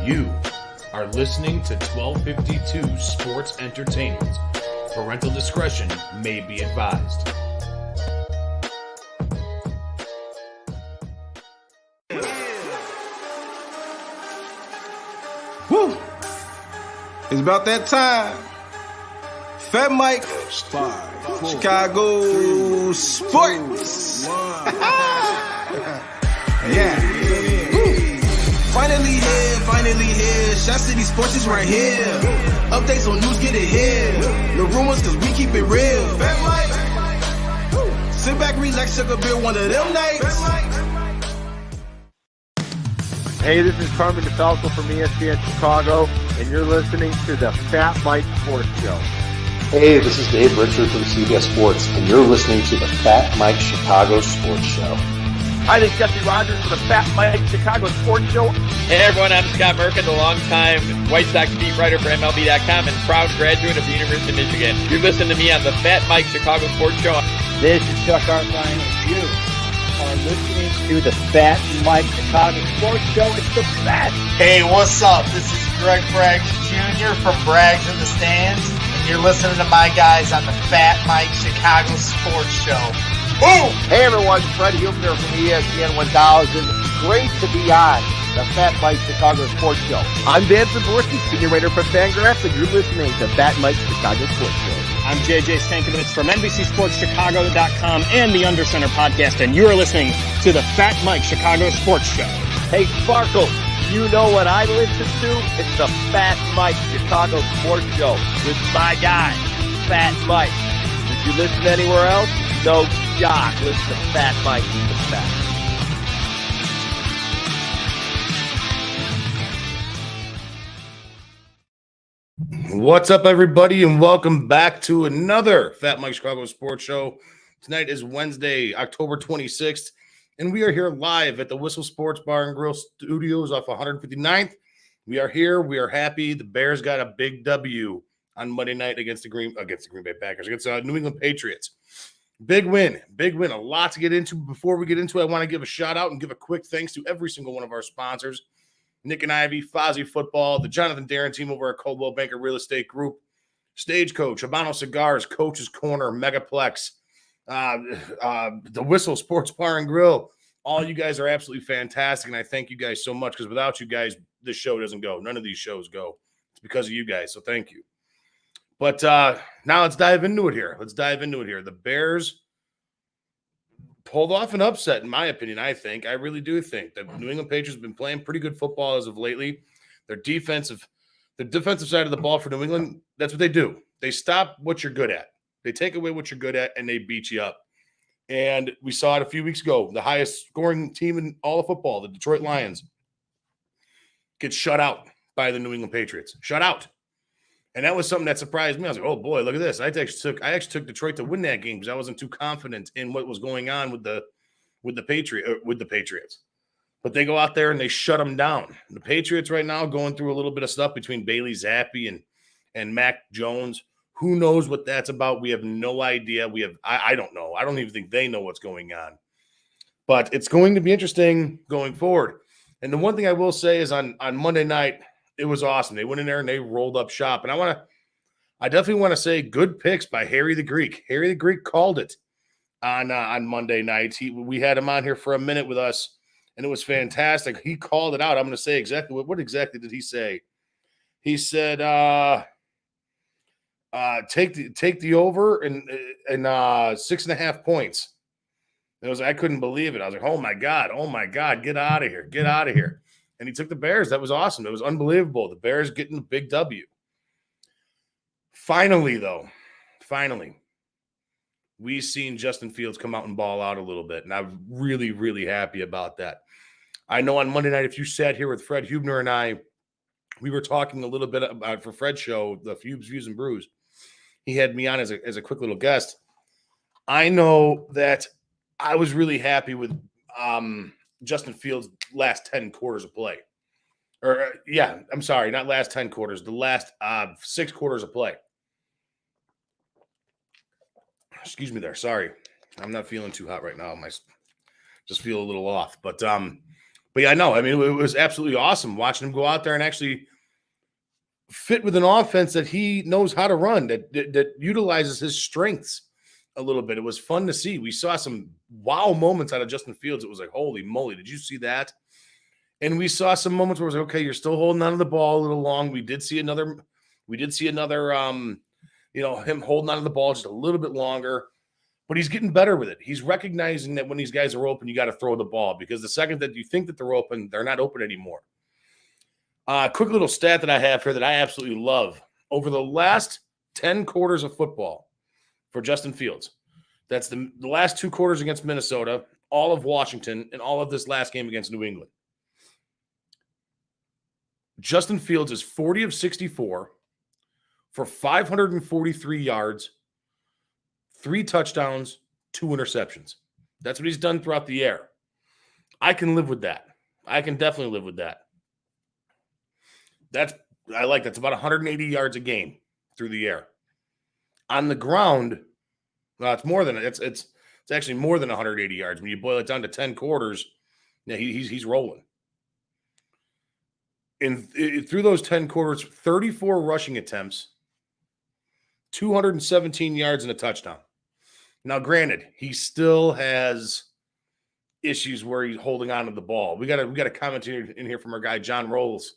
You are listening to 1252 Sports Entertainment. Parental discretion may be advised. Woo! It's about that time. FatMike Chicago Sports. Yeah. Finally here. Shot City Sports is right here. Updates on news, get it here. No rumors, cause we keep it real. FatMike. Sit back, relax, sugar beer one of them nights. Hey, this is Carmen DeFalco from ESPN Chicago, and you're listening to the FatMike Sports Show. Hey, this is Dave Richard from CBS Sports, and you're listening to the FatMike Chicago Sports Show. Hi, this is Jesse Rogers from the FatMike Chicago Sports Show. Hey, everyone, I'm Scott Merkin, the longtime White Sox beat writer for MLB.com and proud graduate of the University of Michigan. You're listening to me on the FatMike Chicago Sports Show. This is Chuck Arfine, and you are listening to the FatMike Chicago Sports Show. It's the best. Hey, what's up? This is Greg Braggs Jr. from Braggs in the Stands, and you're listening to my guys on the FatMike Chicago Sports Show. Boom! Hey, everyone, Fred Hubner from ESPN 1000. Great to be on the FatMike Chicago Sports Show. I'm Dan Zaborski, senior writer for Fangraphs, and you're listening to FatMike Chicago Sports Show. I'm JJ Stankovich from NBCSportsChicago.com and the Undercenter podcast, and you are listening to the FatMike Chicago Sports Show. Hey, Sparkle, you know what I listen to? It's the FatMike Chicago Sports Show with my guy, Fat Mike. If you listen anywhere else, no shock. Listen to Fat Mike. The Fat. What's up, everybody, and welcome back to another FatMike Chicago Sports Show. Tonight is Wednesday, October 26th, and we are here live at the Whistle Sports Bar and Grill Studios off 159th. We are here. We are happy. The Bears got a big W on Monday night against the Green Bay Packers, against the New England Patriots. Big win. A lot to get into. Before we get into it, I want to give a shout out and give a quick thanks to every single one of our sponsors. Nick and Ivy, Fozzie Football, the Jonathan Darren team over at Coldwell Banker Real Estate Group, Stagecoach, Habano Cigars, Coach's Corner, Megaplex, the Whistle Sports Bar and Grill. All you guys are absolutely fantastic, and I thank you guys so much, because without you guys, this show doesn't go. None of these shows go. It's because of you guys, so thank you. But now let's dive into it here. The Bears pulled off an upset, in my opinion, I think. I really do think that New England Patriots have been playing pretty good football as of lately. The defensive side of the ball for New England, that's what they do. They stop what you're good at. They take away what you're good at, and they beat you up. And we saw it a few weeks ago. The highest scoring team in all of football, the Detroit Lions, gets shut out by the New England Patriots. Shut out. And that was something that surprised me. I was like, oh, boy, look at this. I actually took Detroit to win that game because I wasn't too confident in what was going on with the Patriots. But they go out there and they shut them down. The Patriots right now going through a little bit of stuff between Bailey Zappi and Mac Jones. Who knows what that's about? We have no idea. I don't know. I don't even think they know what's going on. But it's going to be interesting going forward. And the one thing I will say is on Monday night, it was awesome. They went in there and they rolled up shop. And I definitely want to say good picks by Harry the Greek. Harry the Greek called it on Monday night. We had him on here for a minute with us, and it was fantastic. He called it out. I'm going to say exactly what exactly did he say? He said, take the over and 6.5 points. And I couldn't believe it. I was like, oh my God, get out of here. And he took the Bears. That was awesome. It was unbelievable. The Bears getting the big W. Finally, we've seen Justin Fields come out and ball out a little bit, and I'm really, really happy about that. I know on Monday night, if you sat here with Fred Hubner and I, we were talking a little bit about, for Fred's show, the Fubes, Views, and Brews. He had me on as a quick little guest. I know that I was really happy with Justin Fields' last 10 quarters of play. I'm sorry, not last 10 quarters, the last 6 quarters of play. Excuse me there. Sorry. I'm not feeling too hot right now. I just feel a little off. But But yeah, I know. I mean, it was absolutely awesome watching him go out there and actually fit with an offense that he knows how to run, that utilizes his strengths a little bit. It was fun to see. We saw some wow moments out of Justin Fields. It was like, holy moly, did you see that? And we saw some moments where it was like, okay, you're still holding on to the ball a little long. We did see another, him holding on to the ball just a little bit longer, but he's getting better with it. He's recognizing that when these guys are open, you got to throw the ball, because the second that you think that they're open, they're not open anymore. Quick little stat that I have here that I absolutely love. Over the last 10 quarters of football for Justin Fields, that's the last 2 quarters against Minnesota, all of Washington, and all of this last game against New England. Justin Fields is 40 of 64 for 543 yards, 3 touchdowns, 2 interceptions. That's what he's done throughout the air. I can live with that. I can definitely live with that. I like that's about 180 yards a game through the air. On the ground, it's more than it's actually more than 180 yards. When you boil it down to 10 quarters, yeah, he's rolling. Through those 10 quarters, 34 rushing attempts, 217 yards and a touchdown. Now, granted, he still has issues where he's holding on to the ball. We got a comment in here from our guy John Roloffs.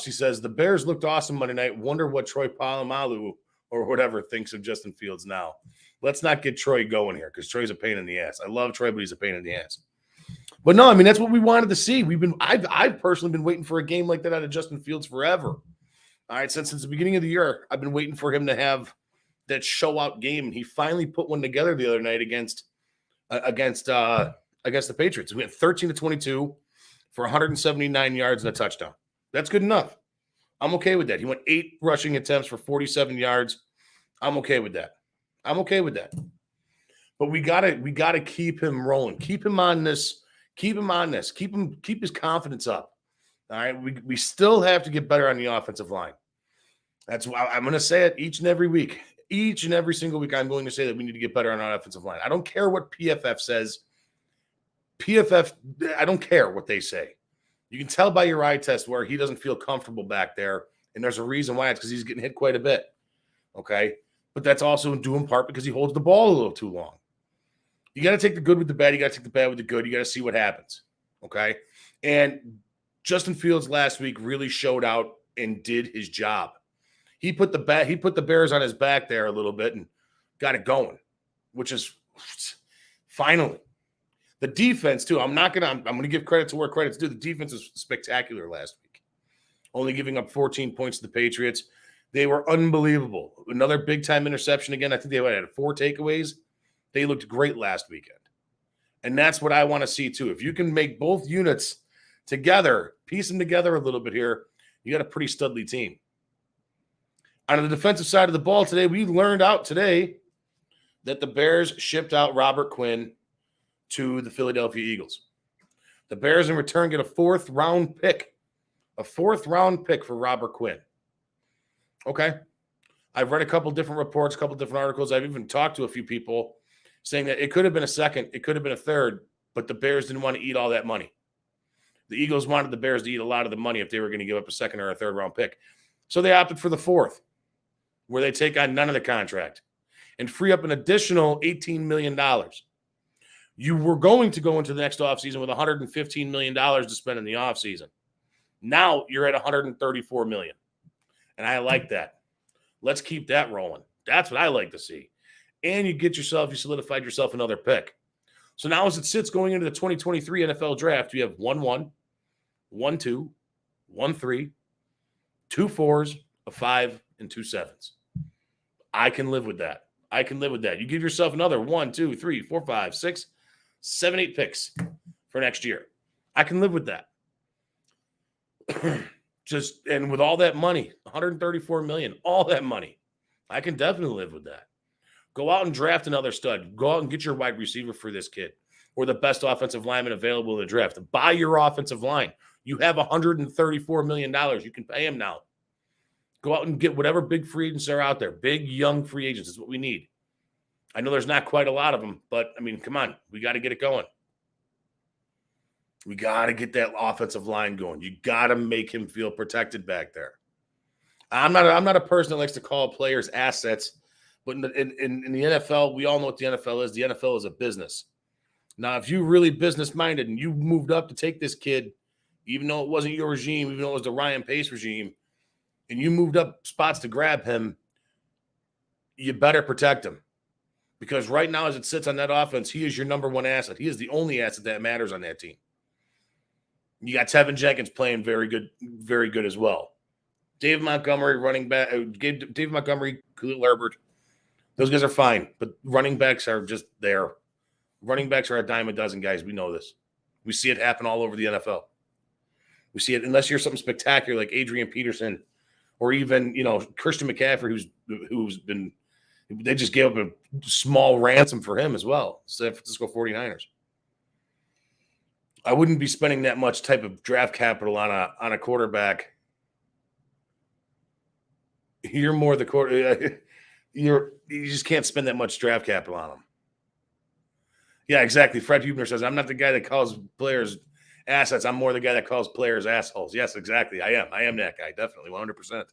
He says the Bears looked awesome Monday night. Wonder what Troy Polamalu or whatever thinks of Justin Fields now. Let's not get Troy going here, because Troy's a pain in the ass. I love Troy, but he's a pain in the ass. But no, I mean, that's what we wanted to see. I've personally been waiting for a game like that out of Justin Fields forever. All right, since the beginning of the year, I've been waiting for him to have that show out game, and he finally put one together the other night against the Patriots. We went 13-22 for 179 yards and a touchdown. That's good enough. I'm okay with that. He went 8 rushing attempts for 47 yards. I'm okay with that. But we gotta keep him rolling. Keep him on this. Keep his confidence up. All right. We still have to get better on the offensive line. That's why I'm going to say it each and every week. Each and every single week, I'm going to say that we need to get better on our offensive line. I don't care what PFF says. I don't care what they say. You can tell by your eye test where he doesn't feel comfortable back there, and there's a reason why. It's because he's getting hit quite a bit. Okay? But that's also due in part because he holds the ball a little too long. You got to take the good with the bad. You got to take the bad with the good. You got to see what happens. Okay? And Justin Fields last week really showed out and did his job. He put the Bears on his back there a little bit and got it going, which is finally. The defense, too. I'm going to give credit to where credit's due. The defense was spectacular last week. Only giving up 14 points to the Patriots. They were unbelievable. Another big-time interception again. I think they had 4 takeaways. They looked great last weekend. And that's what I want to see, too. If you can make both units together, piece them together a little bit here, you got a pretty studly team. On the defensive side of the ball today, we learned out today that the Bears shipped out Robert Quinn to the Philadelphia Eagles. The Bears in return get a 4th-round pick. A 4th-round pick for Robert Quinn. Okay. I've read a couple different reports, a couple different articles. I've even talked to a few people saying that it could have been a 2nd, it could have been a 3rd, but the Bears didn't want to eat all that money. The Eagles wanted the Bears to eat a lot of the money if they were going to give up a 2nd or a 3rd-round pick. So they opted for the 4th, where they take on none of the contract and free up an additional $18 million. You were going to go into the next offseason with $115 million to spend in the offseason. Now you're at $134 million. And I like that. Let's keep that rolling. That's what I like to see. And you solidified yourself another pick. So now as it sits going into the 2023 NFL draft, you have 1-1, 1-2, 1-3, 2 4s, a 5, and 2 7s. I can live with that. You give yourself another 1, 2, 3, 4, 5, 6, 7, 8 picks for next year. I can live with that. And with all that money, $134 million, all that money, I can definitely live with that. Go out and draft another stud. Go out and get your wide receiver for this kid, or the best offensive lineman available in the draft. Buy your offensive line. You have $134 million. You can pay him now. Go out and get whatever big free agents are out there. Big, young free agents is what we need. I know there's not quite a lot of them, but, I mean, come on. We got to get it going. We got to get that offensive line going. You got to make him feel protected back there. I'm not a person that likes to call players assets, but in the NFL, we all know what the NFL is. The NFL is a business. Now, if you're really business-minded and you moved up to take this kid, even though it wasn't your regime, even though it was the Ryan Pace regime, and you moved up spots to grab him, you better protect him. Because right now, as it sits on that offense, he is your number one asset. He is the only asset that matters on that team. You got Tevin Jenkins playing very good as well. Dave Montgomery, running back. Dave Montgomery, Khalil Herbert. Those guys are fine, but running backs are just there. Running backs are a dime a dozen, guys. We know this. We see it happen all over the NFL. We see it unless you're something spectacular like Adrian Peterson or even, Christian McCaffrey, who's been – they just gave up a small ransom for him as well, San Francisco 49ers. I wouldn't be spending that much type of draft capital on a quarterback. You're more the quarter. You just can't spend that much draft capital on him. Yeah, exactly. Fred Hubner says, I'm not the guy that calls players assets. I'm more the guy that calls players assholes. Yes, exactly. I am that guy. Definitely 100%.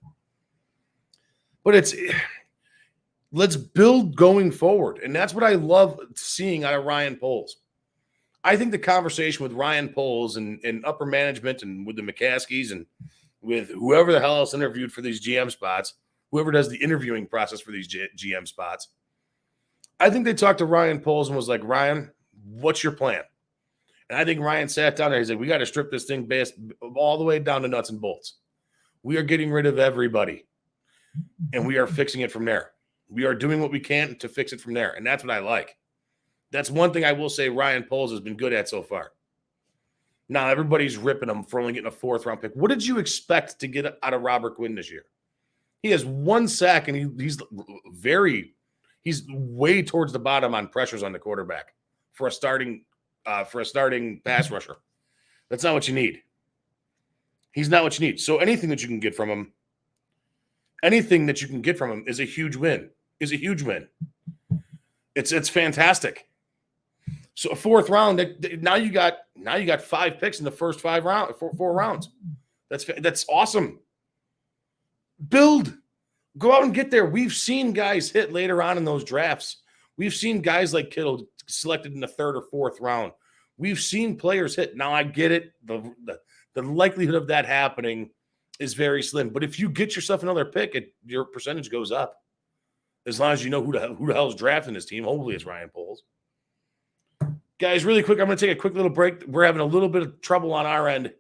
But let's build going forward. And that's what I love seeing out of Ryan Poles. I think the conversation with Ryan Poles and upper management and with the McCaskies and with whoever the hell else interviewed for these GM spots, whoever does the interviewing process for these GM spots, I think they talked to Ryan Poles and was like, Ryan, what's your plan? And I think Ryan sat down there. He said, we got to strip this thing all the way down to nuts and bolts. We are getting rid of everybody, and we are fixing it from there. We are doing what we can to fix it from there, and that's what I like. That's one thing I will say Ryan Poles has been good at so far. Now, everybody's ripping him for only getting a fourth-round pick. What did you expect to get out of Robert Quinn this year? He has one sack, and he's way towards the bottom on pressures on the quarterback for a starting pass rusher. That's not what you need. He's not what you need. So anything that you can get from him is a huge win. It's fantastic. So a fourth round, now you got 5 picks in the first 4 rounds. That's awesome. Build. Go out and get there. We've seen guys hit later on in those drafts. We've seen guys like Kittle selected in the 3rd or 4th round. We've seen players hit. Now I get it. The likelihood of that happening is very slim. But if you get yourself another pick, your percentage goes up. As long as you know who the hell is drafting this team. Hopefully it's Ryan Poles. Guys, really quick, I'm going to take a quick little break. We're having a little bit of trouble on our end.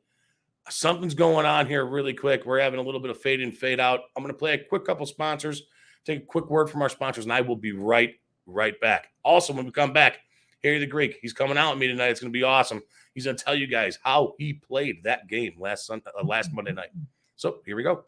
Something's going on here really quick. We're having a little bit of fade in, fade out. I'm going to play a quick couple sponsors, take a quick word from our sponsors, and I will be right back. Also, when we come back, Harry the Greek, he's coming out with me tonight. It's going to be awesome. He's going to tell you guys how he played that game last Monday night. So here we go.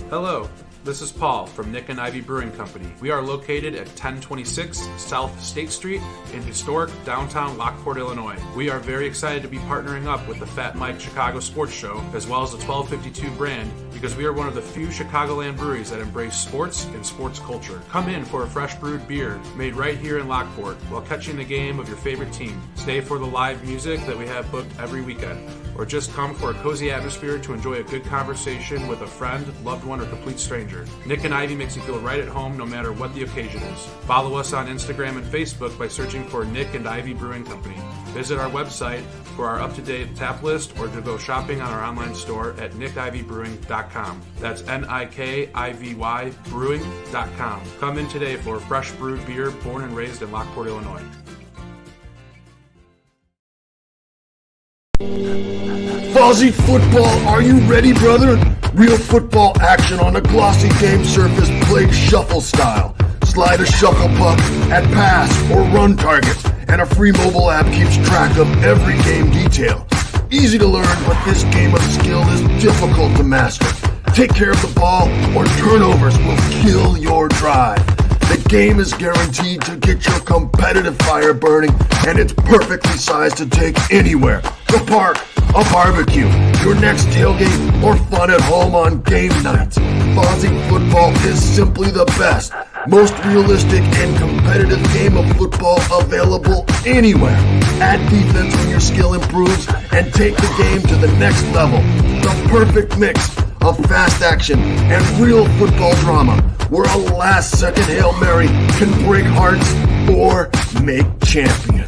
Hello, this is Paul from Nick and Ivy Brewing Company. We are located at 1026 South State Street in historic downtown Lockport, Illinois. We are very excited to be partnering up with the FatMike Chicago Sports Show as well as the 1252 brand because we are one of the few Chicagoland breweries that embrace sports and sports culture. Come in for a fresh brewed beer made right here in Lockport while catching the game of your favorite team. Stay for the live music that we have booked every weekend. Or just come for a cozy atmosphere to enjoy a good conversation with a friend, loved one, or complete stranger. Nick and Ivy makes you feel right at home no matter what the occasion is. Follow us on Instagram and Facebook by searching for Nick and Ivy Brewing Company. Visit our website for our up-to-date tap list or to go shopping on our online store at nickivybrewing.com. That's Nikivy brewing.com. Come in today for fresh brewed beer born and raised in Lockport, Illinois. Fuzzy football, are you ready, brother? Real football action on a glossy game surface played shuffle style. Slide a shuffle puck at pass or run targets, and a free mobile app keeps track of every game detail. Easy to learn, but this game of skill is difficult to master. Take care of the ball or turnovers will kill your drive. The game is guaranteed to get your competitive fire burning, and it's perfectly sized to take anywhere. The park, a barbecue, your next tailgate, or fun at home on game nights. Fozzy football is simply the best. Most realistic and competitive game of football available anywhere. Add defense when your skill improves and take the game to the next level. The perfect mix of fast action and real football drama, where a last-second Hail Mary can break hearts or make champions.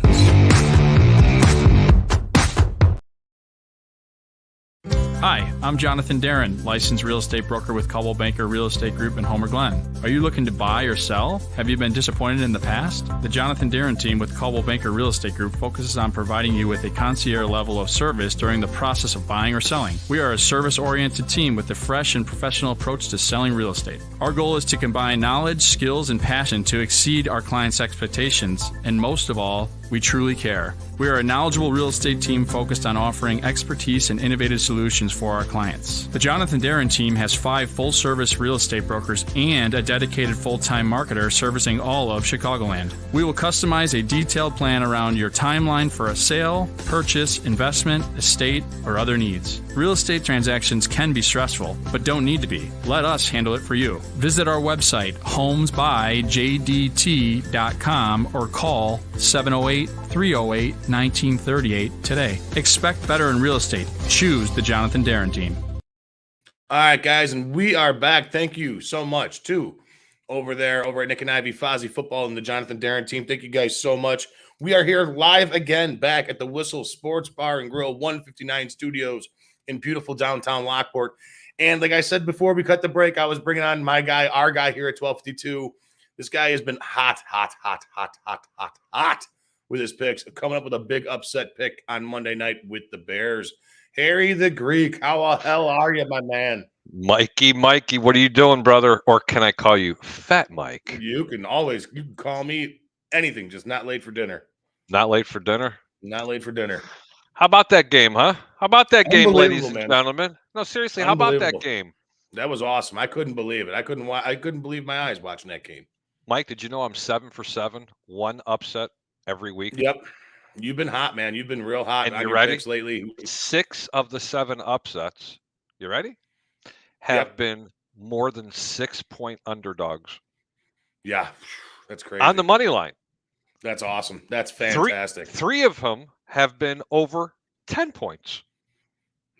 Hi, I'm Jonathan Darren, licensed real estate broker with Coldwell Banker Real Estate Group in Homer Glen. Are you looking to buy or sell? Have you been disappointed in the past? The Jonathan Darren team with Coldwell Banker Real Estate Group focuses on providing you with a concierge level of service during the process of buying or selling. We are a service-oriented team with a fresh and professional approach to selling real estate. Our goal is to combine knowledge, skills, and passion to exceed our clients' expectations, and most of all, we truly care. We are a knowledgeable real estate team focused on offering expertise and innovative solutions for our clients. The Jonathan Darren team has 5 full-service real estate brokers and a dedicated full-time marketer servicing all of Chicagoland. We will customize a detailed plan around your timeline for a sale, purchase, investment, estate, or other needs. Real estate transactions can be stressful, but don't need to be. Let us handle it for you. Visit our website, homesbyjdt.com, or call 708-308-1938 today. Expect better in real estate. Choose the Jonathan Darren team. All right, guys, and we are back. Thank you so much, too, over at Nick and Ivy, Fozzie Football, and the Jonathan Darren team. Thank you guys so much. We are here live again back at the Whistle Sports Bar and Grill 159 Studios in beautiful downtown Lockport. And like I said before we cut the break, I was bringing on our guy here at 1252. This guy has been hot with his picks, coming up with a big upset pick on Monday night with the Bears. Harry the Greek, how the hell are you, my man? Mikey, what are you doing, brother? Or can I call you Fat Mike? You can call me anything, just not late for dinner. Not late for dinner? Not late for dinner. How about that game, huh? How about that game, ladies and man. gentlemen? No, seriously, how about that game? That was awesome. I couldn't believe it. I couldn't believe my eyes watching that game. Mike, did you know I'm 7 for 7, one upset every week? Yep. You've been hot, man. You've been real hot and on you your ready? picks lately. 6 of the 7 upsets, you ready? Have been more than 6-point underdogs. Yeah, that's crazy. On the money line. That's awesome. That's fantastic. 3 of them have been over 10 points.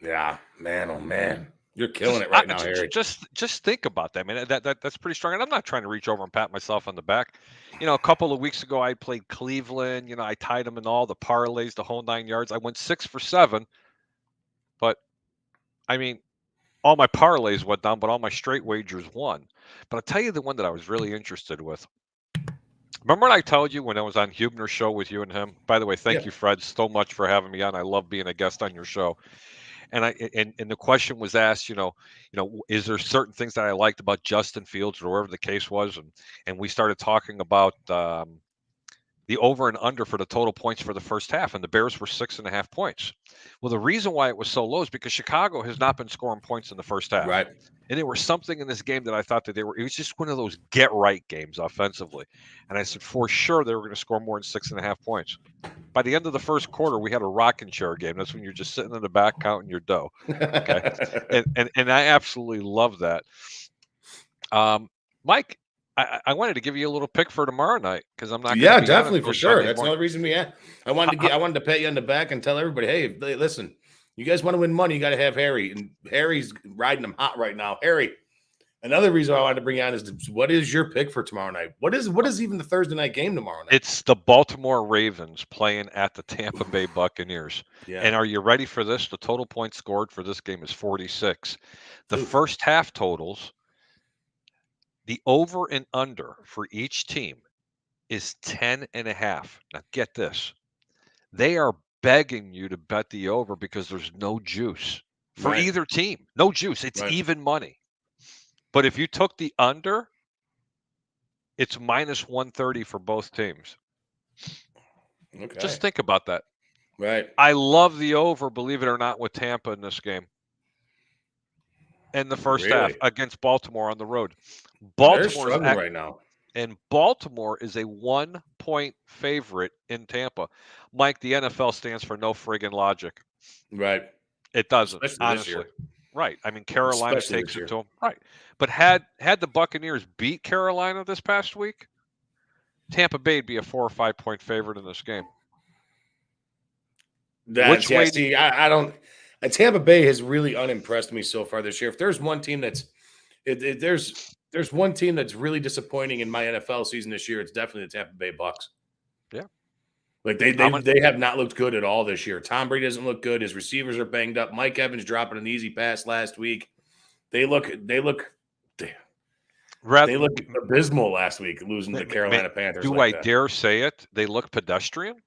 Yeah, man, oh man. You're killing it right now, Harry. Just think about that, man. That's pretty strong. And I'm not trying to reach over and pat myself on the back. You know, a couple of weeks ago, I played Cleveland. You know, I tied them in all the parlays, the whole 9 yards. I went 6 for 7. But, I mean, all my parlays went down, but all my straight wagers won. But I'll tell you the one that I was really interested with. Remember what I told you when I was on Huebner's show with you and him? By the way, thank you, Fred, so much for having me on. I love being a guest on your show. And the question was asked, you know, is there certain things that I liked about Justin Fields or wherever the case was, and we started talking about the over and under for the total points for the first half, and the Bears were 6.5 points. Well, the reason why it was so low is because Chicago has not been scoring points in the first half, right? And there was something in this game that I thought that it was just one of those get right games offensively, and I said for sure they were going to score more than 6.5 points. By the end of the first quarter, we had a rocking chair game. That's when you're just sitting in the back counting your dough. Okay, and I absolutely love that. Mike, I wanted to give you a little pick for tomorrow night because I'm not. Yeah, definitely for sure. That's another reason we had. I wanted to pat you on the back and tell everybody, hey, listen, you guys want to win money, you got to have Harry, and Harry's riding them hot right now. Harry, another reason I wanted to bring you on is what is your pick for tomorrow night? What is even the Thursday night game tomorrow night? It's the Baltimore Ravens playing at the Tampa Bay Buccaneers. Yeah. And are you ready for this? The total points scored for this game is 46. The first half totals. The over and under for each team is 10.5. Now get this. They are begging you to bet the over because there's no juice for either team. No juice. It's even money. But if you took the under, it's minus 130 for both teams. Okay. Just think about that. Right. I love the over, believe it or not, with Tampa in this game. In the first half against Baltimore on the road. Baltimore is right now. And Baltimore is a 1-point favorite in Tampa. Mike, the NFL stands for no friggin' logic. Right. It doesn't, Especially honestly. this year. Right. I mean, Carolina Especially takes this it year. to them. Right. But had the Buccaneers beat Carolina this past week, Tampa Bay would be a 4 or 5 point favorite in this game. That's I don't. Tampa Bay has really unimpressed me so far this year. If there's one team there's one team that's really disappointing in my NFL season this year, it's definitely the Tampa Bay Bucks. Yeah. Like they have not looked good at all this year. Tom Brady doesn't look good. His receivers are banged up. Mike Evans dropping an easy pass last week. They look abysmal last week, losing to the Carolina Panthers. Do like I that. dare say it? They look pedestrian.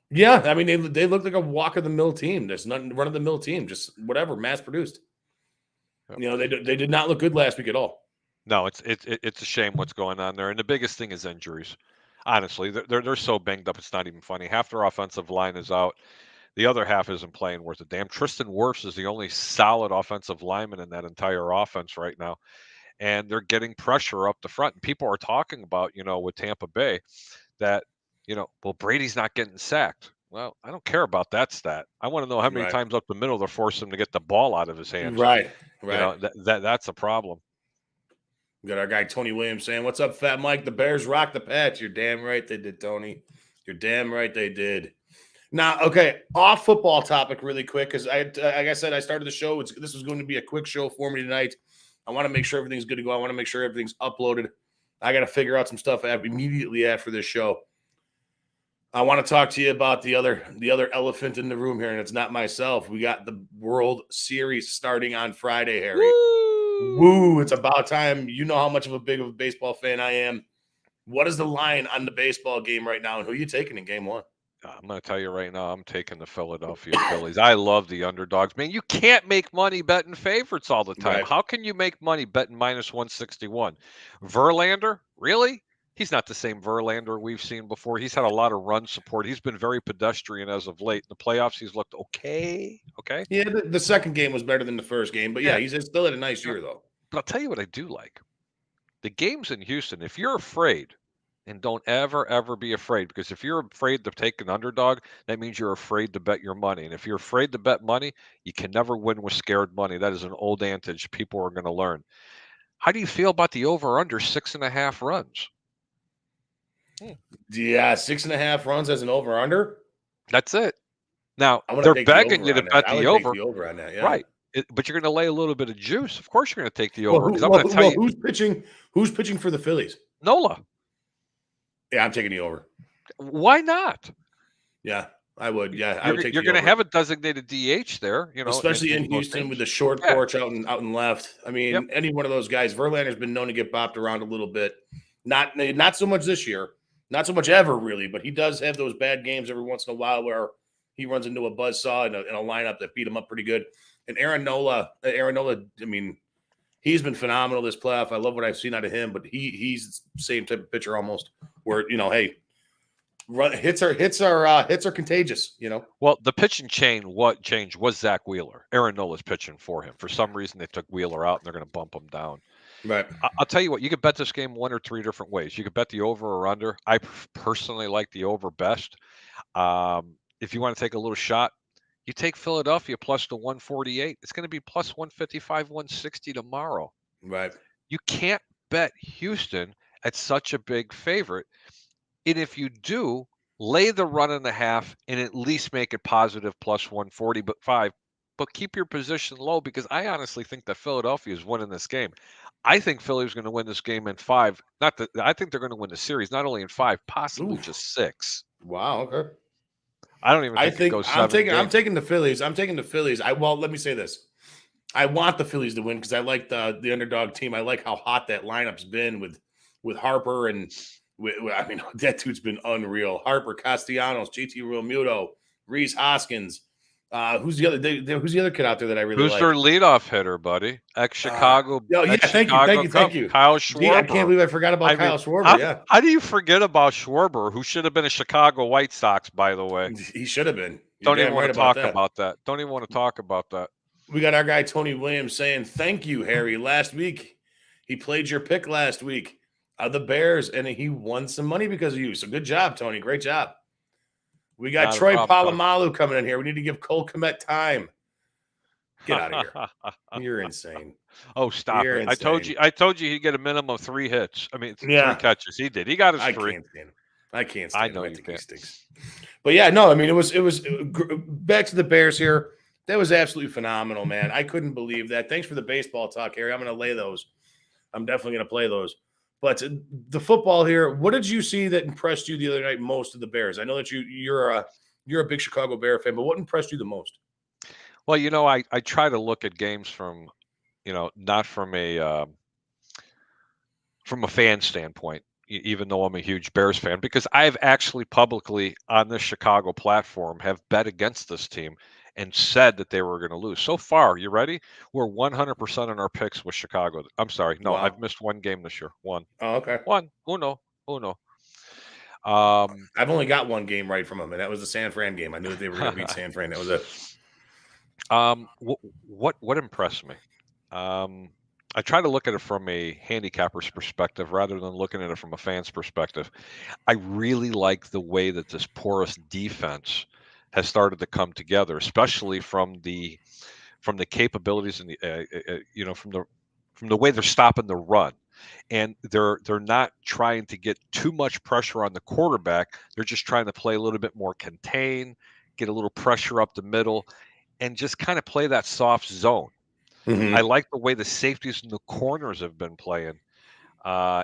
Yeah, I mean they look like a walk of the mill team. There's nothing run of the mill team, just whatever, mass produced. Yep. You know, they did not look good last week at all. No, it's a shame what's going on there, and the biggest thing is injuries. Honestly, they're so banged up, it's not even funny. Half their offensive line is out. The other half isn't playing worth a damn. Tristan Wirfs is the only solid offensive lineman in that entire offense right now, and they're getting pressure up the front. And people are talking about, with Tampa Bay, that well, Brady's not getting sacked. Well, I don't care about that stat. I want to know how many times up the middle they're forcing him to get the ball out of his hands. Right. That's a problem. We got our guy Tony Williams saying, "What's up, Fat Mike? The Bears rock the Pats." You're damn right they did, Tony. You're damn right they did. Now, okay, off football topic really quick, because like I said, I started the show. This was going to be a quick show for me tonight. I want to make sure everything's good to go. I want to make sure everything's uploaded. I got to figure out some stuff immediately after this show. I want to talk to you about the other elephant in the room here, and it's not myself. We got the World Series starting on Friday, Harry. Woo! It's about time. You know how much of a baseball fan I am. What is the line on the baseball game right now, and who are you taking in game one? I'm going to tell you right now, I'm taking the Philadelphia Phillies. I love the underdogs. Man, you can't make money betting favorites all the time. Right. How can you make money betting minus 161? Verlander? Really? He's not the same Verlander we've seen before. He's had a lot of run support. He's been very pedestrian as of late. In the playoffs, he's looked okay. Okay. Yeah, the second game was better than the first game, but yeah, he's still had a nice year, though. But I'll tell you what I do like. The games in Houston, if you're afraid, and don't ever be afraid, because if you're afraid to take an underdog, that means you're afraid to bet your money. And if you're afraid to bet money, you can never win with scared money. That is an old adage people are going to learn. How do you feel about the over-under 6.5 runs? Yeah, 6.5 runs as an over-under. That's it. Now they're begging you to bet the over. Take the over on that, yeah. Right? But you're going to lay a little bit of juice. Of course, you're going to take the over. Because I'm going to tell you who's pitching. Who's pitching for the Phillies? Nola. Yeah, I'm taking the over. Why not? Yeah, I would. Yeah, I would take. You're going to have a designated DH there, especially in Houston with the short porch out and left. I mean, any one of those guys. Verlander's been known to get bopped around a little bit. Not so much this year. Not so much ever, really, but he does have those bad games every once in a while where he runs into a buzzsaw in a lineup that beat him up pretty good. And Aaron Nola, I mean, he's been phenomenal this playoff. I love what I've seen out of him, but he's the same type of pitcher almost where, hey, hits are contagious, Well, the pitching change was Zach Wheeler. Aaron Nola's pitching for him. For some reason, they took Wheeler out, and they're going to bump him down. Right. I'll tell you what, you could bet this game one or three different ways. You could bet the over or under. I personally like the over best. If you want to take a little shot, you take Philadelphia plus the 148. It's going to be plus 155, 160 tomorrow. Right. You can't bet Houston at such a big favorite. And if you do, lay the 1.5 and at least make it positive plus 145. But keep your position low, because I honestly think that Philadelphia is winning this game. I think Philly's going to win this game in 5. I think they're going to win the series not only in 5, possibly just 6. Wow. Okay. I don't even think it goes 7 games. I'm taking the Phillies. Let me say this. I want the Phillies to win because I like the underdog team. I like how hot that lineup's been with Harper and that dude's been unreal. Harper, Castellanos, JT Realmuto, Reese Hoskins. Who's the other kid out there that I really like? Who's their leadoff hitter, buddy? Ex-Chicago. Thank you. Kyle Schwarber. I can't believe I forgot about Kyle Schwarber. How do you forget about Schwarber, who should have been a Chicago White Sox, by the way? He should have been. Don't even want to talk about that. Don't even want to talk about that. We got our guy Tony Williams saying, "Thank you, Harry. Last week, he played your pick last week, the Bears, and he won some money because of you. So good job, Tony. Great job." We got Troy Polamalu coming in here. We need to give Cole Kmet time. Get out of here. You're insane. Oh, stop You're it. insane. I told you he'd get a minimum of 3 hits. I mean, 3 Yeah. catches. He did. He got his I 3. can't stand him. I can't I stand know him. I you think he can't. stinks. But yeah, no, I mean, it was back to the Bears here. That was absolutely phenomenal, man. I couldn't believe that. Thanks for the baseball talk, Harry. I'm going to lay those. I'm definitely going to play those. But the football here, what did you see that impressed you the other night most of the Bears? I know that you're a big Chicago Bear fan, but what impressed you the most? Well, I try to look at games from, not from a fan standpoint, even though I'm a huge Bears fan, because I've actually publicly on this Chicago platform have bet against this team and said that they were going to lose. So far, you ready? We're 100% on our picks with Chicago. I'm sorry. No, Wow. I've missed one game this year. One. Oh, okay. One. Uno. I've only got one game right from them, and that was the San Fran game. I knew that they were going to beat San Fran. That was it. What impressed me? I try to look at it from a handicapper's perspective rather than looking at it from a fan's perspective. I really like the way that this porous defense has started to come together, especially from the capabilities and from the way they're stopping the run. And they're not trying to get too much pressure on the quarterback. They're just trying to play a little bit more contained, get a little pressure up the middle, and just kind of play that soft zone. Mm-hmm. I like the way the safeties and the corners have been playing.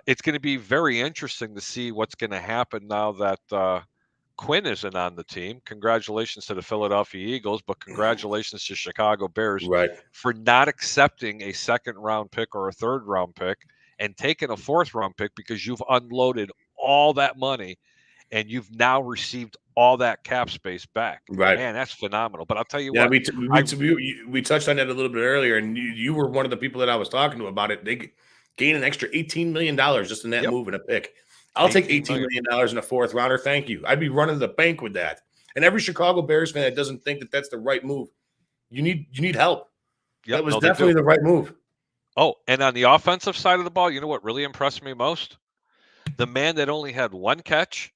It's going to be very interesting to see what's going to happen now that Quinn isn't on the team. Congratulations to the Philadelphia Eagles, but congratulations to Chicago Bears for not accepting a 2nd-round pick or a 3rd-round pick and taking a 4th-round pick because you've unloaded all that money and you've now received all that cap space back. Right. Man, that's phenomenal. But I'll tell you Yeah, what. we touched on that a little bit earlier, and you were one of the people that I was talking to about it. They gained an extra $18 million just in that move and a pick. I'll take $18 million in a 4th rounder. Thank you. I'd be running the bank with that. And every Chicago Bears fan that doesn't think that that's the right move, you need help. That was definitely the right move. Oh, and on the offensive side of the ball, you know what really impressed me most? The man that only had 1 catch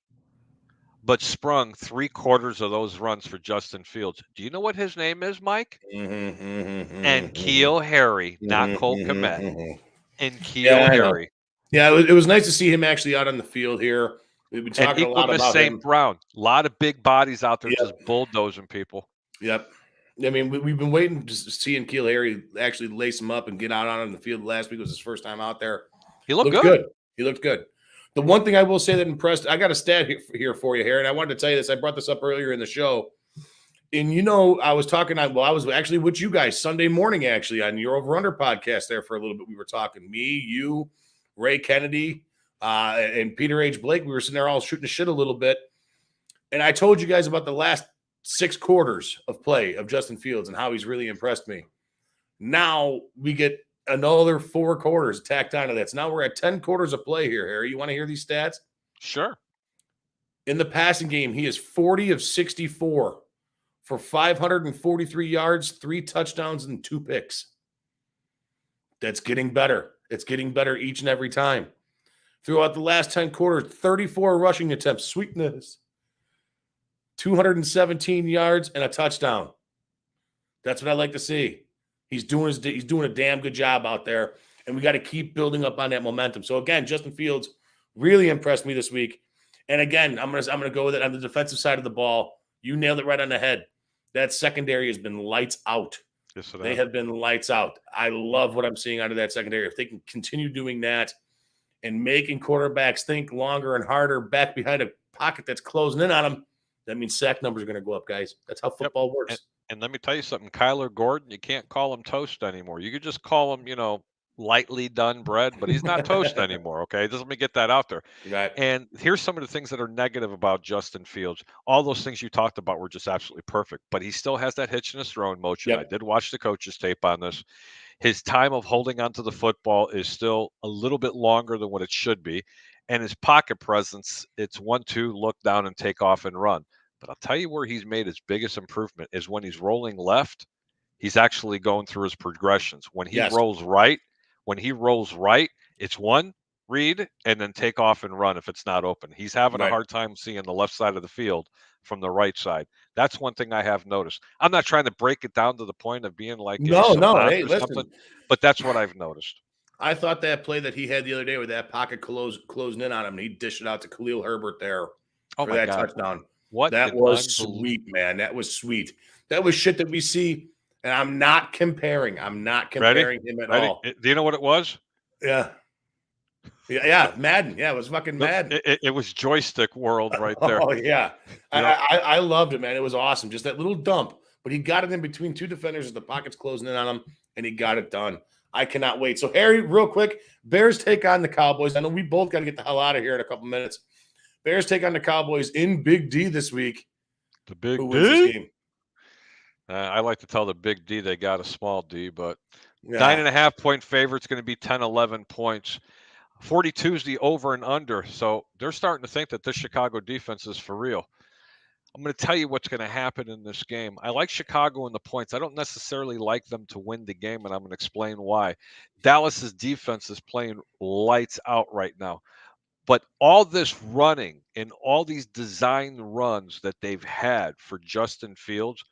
but sprung 3/4 of those runs for Justin Fields. Do you know what his name is, Mike? And Keel Harry, not Cole Kmet. And Keel Harry. Yeah, it was nice to see him actually out on the field here. We've been talking a lot about St. him. Brown. A lot of big bodies out there just bulldozing people. Yep. I mean, we've been waiting to see Keel Harry actually lace him up and get out on the field. Last week was his first time out there. He looked good. He looked good. The one thing I will say that impressed, I got a stat here for you, Harry, and I wanted to tell you this. I brought this up earlier in the show. And, I was talking, I was actually with you guys Sunday morning, actually, on your Over Under podcast there for a little bit. We were talking, me, you, Ray Kennedy, and Peter H. Blake. We were sitting there all shooting the shit a little bit. And I told you guys about the last 6 quarters of play of Justin Fields and how he's really impressed me. Now we get another 4 quarters tacked onto that. So now we're at 10 quarters of play here, Harry. You want to hear these stats? Sure. In the passing game, he is 40 of 64 for 543 yards, 3 touchdowns, and 2 picks. That's getting better. It's getting better each and every time. Throughout the last 10 quarters, 34 rushing attempts, sweetness, 217 yards, and a touchdown. That's what I like to see. He's doing a damn good job out there, and we got to keep building up on that momentum. So again, Justin Fields really impressed me this week. And again, I'm gonna go with it on the defensive side of the ball. You nailed it right on the head. That secondary has been lights out. Yes, they have been lights out. I love what I'm seeing out of that secondary. If they can continue doing that and making quarterbacks think longer and harder back behind a pocket that's closing in on them, that means sack numbers are going to go up, guys. That's how football works. And let me tell you something, Kyler Gordon, you can't call him toast anymore. You could just call him, lightly done bread, but he's not toast anymore, okay? Just let me get that out there. Right. And here's some of the things that are negative about Justin Fields. All those things you talked about were just absolutely perfect, but he still has that hitch in his throwing motion. Yep. I did watch the coach's tape on this. His time of holding onto the football is still a little bit longer than what it should be. And his pocket presence, it's 1-2, look down and take off and run. But I'll tell you where he's made his biggest improvement is when he's rolling left, he's actually going through his progressions. When he rolls right, it's one, read, and then take off and run if it's not open. He's having a hard time seeing the left side of the field from the right side. That's one thing I have noticed. I'm not trying to break it down to the point of being like no. Hey, or listen, something, but that's what I've noticed. I thought that play that he had the other day with that pocket closing in on him, and he dished it out to Khalil Herbert there for that touchdown. That was sweet, man. That was sweet. That was shit that we see, and I'm not comparing him at all. Do you know what it was? Yeah, Madden. Yeah, it was fucking Madden. It was joystick world right there. Oh, yeah. I loved it, man. It was awesome. Just that little dump, but he got it in between two defenders as the pocket's closing in on him, and he got it done. I cannot wait. So, Harry, real quick, Bears take on the Cowboys. I know we both got to get the hell out of here in a couple minutes. Bears take on the Cowboys in Big D this week. The Big D? Wins this game? I like to tell the Big D they got a small D, but 9.5-point favorite's going to be 10, 11 points. 42 is the over and under, so they're starting to think that this Chicago defense is for real. I'm going to tell you what's going to happen in this game. I like Chicago in the points. I don't necessarily like them to win the game, and I'm going to explain why. Dallas's defense is playing lights out right now. But all this running and all these design runs that they've had for Justin Fields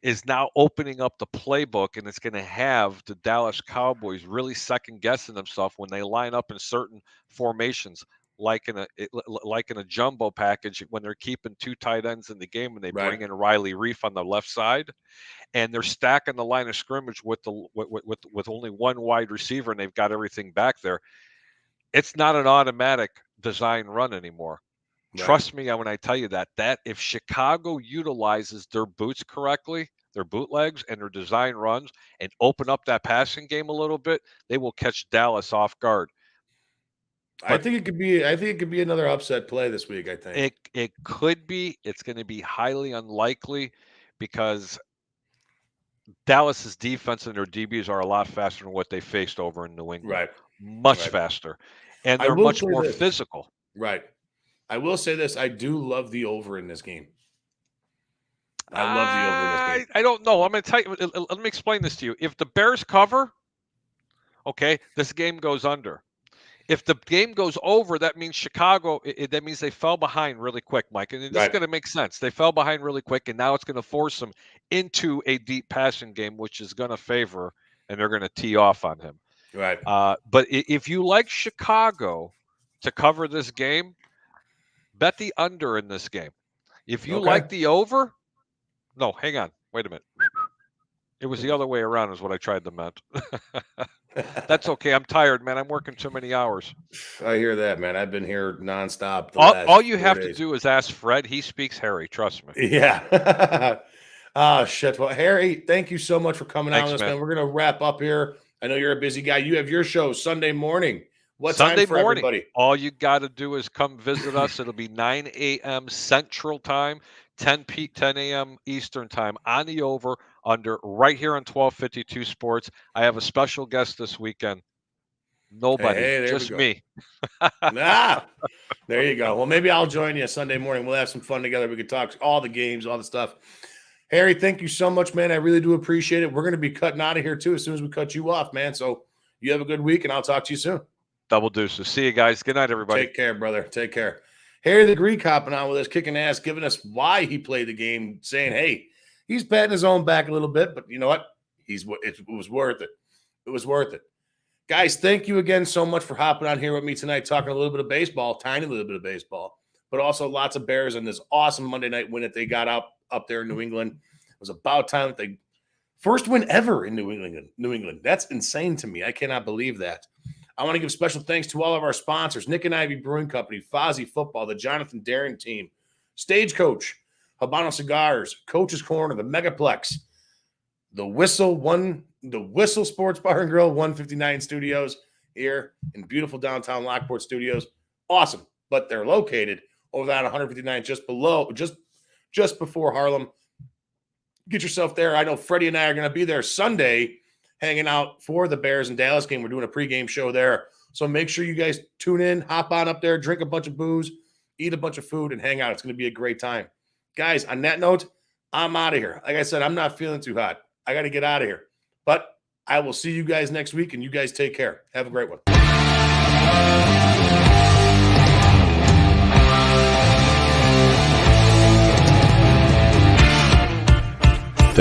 is now opening up the playbook, and it's going to have the Dallas Cowboys really second-guessing themselves when they line up in certain formations, like in a jumbo package when they're keeping two tight ends in the game and they bring in Riley Reef on the left side, and they're stacking the line of scrimmage with only one wide receiver, and they've got everything back there. It's not an automatic design run anymore. Right. Trust me when I tell you that if Chicago utilizes their boots correctly, their bootlegs and their design runs, and open up that passing game a little bit, they will catch Dallas off guard. But I think it could be another upset play this week. I think it could be. It's going to be highly unlikely because Dallas's defense and their DBs are a lot faster than what they faced over in New England. Right. Much faster. And they're much more physical. Right. I will say this. I do love the over in this game. I love the over in this game. I don't know. I'm going to tell you. Let me explain this to you. If the Bears cover, okay, this game goes under. If the game goes over, that means Chicago, that means they fell behind really quick, Mike. And this is going to make sense. They fell behind really quick, and now it's going to force them into a deep passing game, which is going to favor, and they're going to tee off on him. Right. But if you like Chicago to cover this game, bet the under in this game. If you like the over, no, hang on. Wait a minute. It was the other way around is what I tried to meant. That's okay. I'm tired, man. I'm working too many hours. I hear that, man. I've been here nonstop. All you have to do is ask Fred. He speaks Harry. Trust me. Yeah. Oh, shit. Well, Harry, thank you so much for coming on with us, man. We're going to wrap up here. I know you're a busy guy. You have your show Sunday morning. What Sunday time for morning. Everybody? All you got to do is come visit us. It'll be 9 a.m. Central Time, 10 a.m. Eastern Time on the over under right here on 1252 Sports. I have a special guest this weekend. Nobody, just me. There you go. Well, maybe I'll join you Sunday morning. We'll have some fun together. We could talk all the games, all the stuff. Harry, thank you so much, man. I really do appreciate it. We're going to be cutting out of here, too, as soon as we cut you off, man. So you have a good week, and I'll talk to you soon. Double deuces. See you guys. Good night, everybody. Take care, brother. Take care. Harry the Greek hopping on with us, kicking ass, giving us why he played the game, saying, hey, he's patting his own back a little bit, but you know what? It was worth it. It was worth it. Guys, thank you again so much for hopping on here with me tonight, talking a little bit of baseball, tiny little bit of baseball, but also lots of Bears and this awesome Monday night win that they got up there in New England. It was about time that they first win ever in New England. That's insane to me. I cannot believe that. I want to give special thanks to all of our sponsors, Nick and Ivy Brewing Company, Fozzie Football, the Jonathan Darren Team, Stagecoach, Habano Cigars, Coach's Corner, the Megaplex, the Whistle Sports Bar and Grill, 159 Studios here in beautiful downtown Lockport Studios. Awesome, but they're located over that 159 just before Harlem. Get yourself there. I know Freddie and I are going to be there Sunday hanging out for the Bears and Dallas game. We're doing a pregame show there. So make sure you guys tune in, hop on up there, drink a bunch of booze, eat a bunch of food, and hang out. It's going to be a great time. Guys, on that note, I'm out of here. Like I said, I'm not feeling too hot. I got to get out of here. But I will see you guys next week, and you guys take care. Have a great one.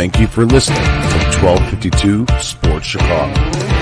Thank you for listening to 1252 Sports Chicago.